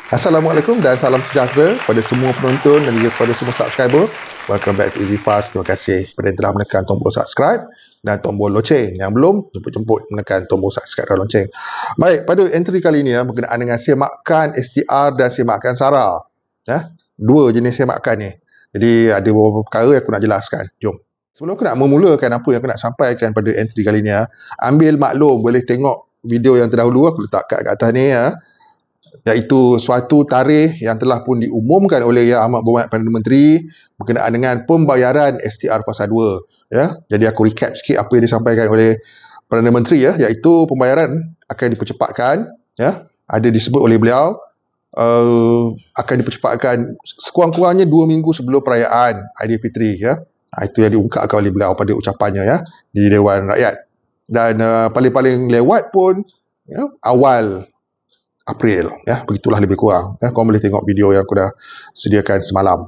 Assalamualaikum dan salam sejahtera kepada semua penonton dan juga kepada semua subscriber. Welcome back to Easy Fast. Terima kasih kepada yang telah menekan tombol subscribe dan tombol loceng. Yang belum, jemput-jemput menekan tombol subscribe dan loceng. Baik, pada entry kali ini berkenaan dengan semakan STR dan semakan SARA. Dua jenis semakan ni. Jadi ada beberapa perkara yang aku nak jelaskan. Jom. Sebelum aku nak memulakan apa yang aku nak sampaikan pada entry kali ni, ambil maklum, boleh tengok video yang terdahulu aku letak kat atas ni, iaitu suatu tarikh yang telah pun diumumkan oleh Yang Amat Berhormat Perdana Menteri berkenaan dengan pembayaran STR fasa 2. Jadi aku recap sikit apa yang disampaikan oleh Perdana Menteri, iaitu pembayaran akan dipercepatkan. Ada disebut oleh beliau akan dipercepatkan sekurang-kurangnya 2 minggu sebelum perayaan Aidilfitri. Itu yang diungkapkan oleh beliau pada ucapannya di Dewan Rakyat. Dan paling-paling lewat pun awal April, begitulah lebih kurang. Korang boleh tengok video yang aku dah sediakan semalam.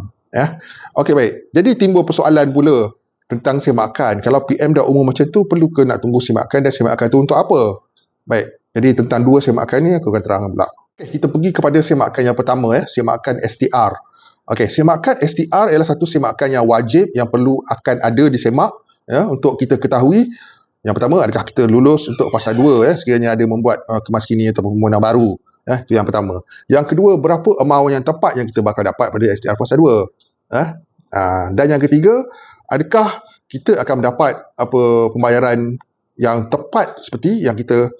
Okey, baik. Jadi timbul persoalan pula tentang semakan. Kalau PM dah umum macam tu, perlu ke nak tunggu semakan, dan semakan tu untuk apa? Baik. Jadi tentang dua semakan ni aku akan terangkan pula. Kita pergi kepada semakan yang pertama, semakan STR. Okey, semakan STR ialah satu semakan yang wajib, yang perlu akan ada disemak untuk kita ketahui. Yang pertama, adakah kita lulus untuk fasa 2 sekiranya ada membuat kemaskinian atau permohonan baru. Itu yang pertama. Yang kedua, berapa amount yang tepat yang kita bakal dapat pada STR fasa 2. Dan yang ketiga, adakah kita akan mendapat pembayaran yang tepat seperti yang kita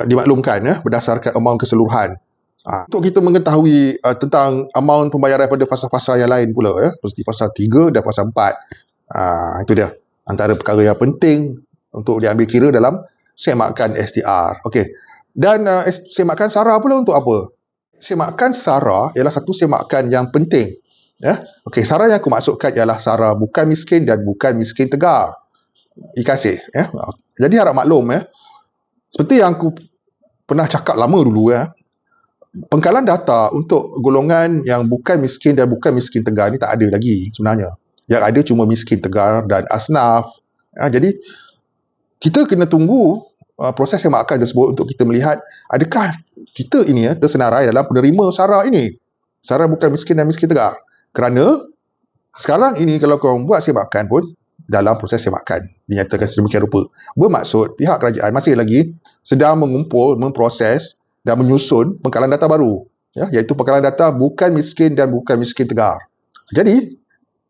dimaklumkan berdasarkan amount keseluruhan. Untuk kita mengetahui tentang amount pembayaran pada fasa-fasa yang lain pula, seperti fasa 3 dan fasa 4. Itu dia antara perkara yang penting untuk diambil kira dalam semakan STR. Okey. Dan semakan SARA pula untuk apa? Semakan SARA ialah satu semakan yang penting. Okey, SARA yang aku maksudkan ialah SARA bukan miskin dan bukan miskin tegar. IKASih. Jadi harap maklum, seperti yang aku pernah cakap lama dulu, pengkalan data untuk golongan yang bukan miskin dan bukan miskin tegar ni tak ada lagi sebenarnya. Yang ada cuma miskin tegar dan asnaf. Jadi kita kena tunggu proses semakan tersebut untuk kita melihat adakah kita ini tersenarai dalam penerima SARA ini. SARA bukan miskin dan miskin tegar. Kerana sekarang ini kalau korang buat semakan pun dalam proses semakan dinyatakan sedemikian rupa. Bermaksud pihak kerajaan masih lagi sedang mengumpul, memproses dan menyusun pengkalan data baru. Iaitu pengkalan data bukan miskin dan bukan miskin tegar. Jadi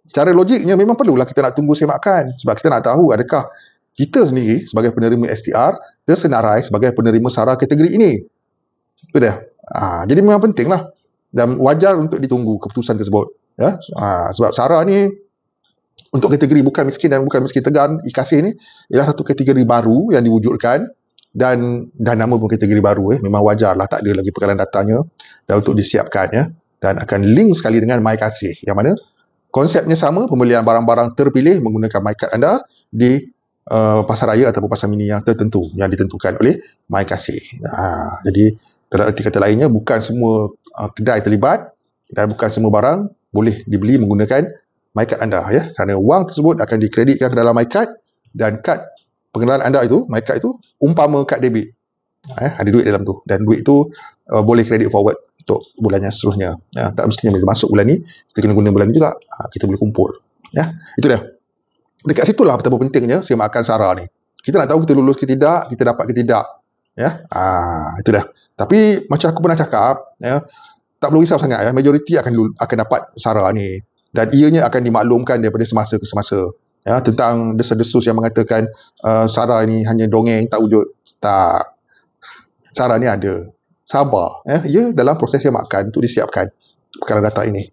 secara logiknya memang perlulah kita nak tunggu semakan sebab kita nak tahu adakah kita sendiri sebagai penerima STR tersenarai sebagai penerima SARA kategori ini. Itu dia. Jadi memang pentinglah dan wajar untuk ditunggu keputusan tersebut. Sebab SARA ni untuk kategori bukan miskin dan bukan miskin tegar, IKASih ni ialah satu kategori baru yang diwujudkan dan nama pun kategori baru. Memang wajarlah tak ada lagi pengkalan datanya dan untuk disiapkan dan akan link sekali dengan MyKasih yang mana konsepnya sama, pembelian barang-barang terpilih menggunakan MyKad anda di pasar raya ataupun pasar mini yang tertentu yang ditentukan oleh MyKasih. Jadi dalam arti kata lainnya, bukan semua kedai terlibat dan bukan semua barang boleh dibeli menggunakan MyKad anda kerana wang tersebut akan dikreditkan ke dalam MyKad dan kad pengenalan anda itu, MyKad itu umpama kad debit. Ada duit dalam tu dan duit itu boleh credit forward untuk bulan yang seterusnya. Tak mestinya bila masuk bulan ni kita kena guna bulan ni juga, kita boleh kumpul. Itu dia. Dekat situlah betapa pentingnya semakan SARA ni. Kita nak tahu kita lulus ke tidak, kita dapat ke tidak. Itu dah. Tapi macam aku pernah cakap, tak perlu risau sangat. Majoriti akan dapat SARA ni dan ianya akan dimaklumkan daripada semasa ke semasa. Tentang desas-desus yang mengatakan SARA ni hanya dongeng tak wujud. Tak. SARA ni ada. Sabar. Ia dalam proses semakan untuk disiapkan perkara data ini.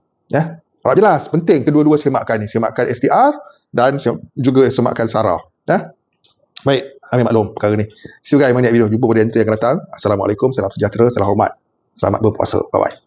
Harap jelas, penting kedua-dua semakan ni. Semakan STR dan juga semakan SARA. Baik, ambil maklum perkara ni. See you guys in my next video. Jumpa pada entry yang akan datang. Assalamualaikum, salam sejahtera, salam hormat. Selamat berpuasa. Bye-bye.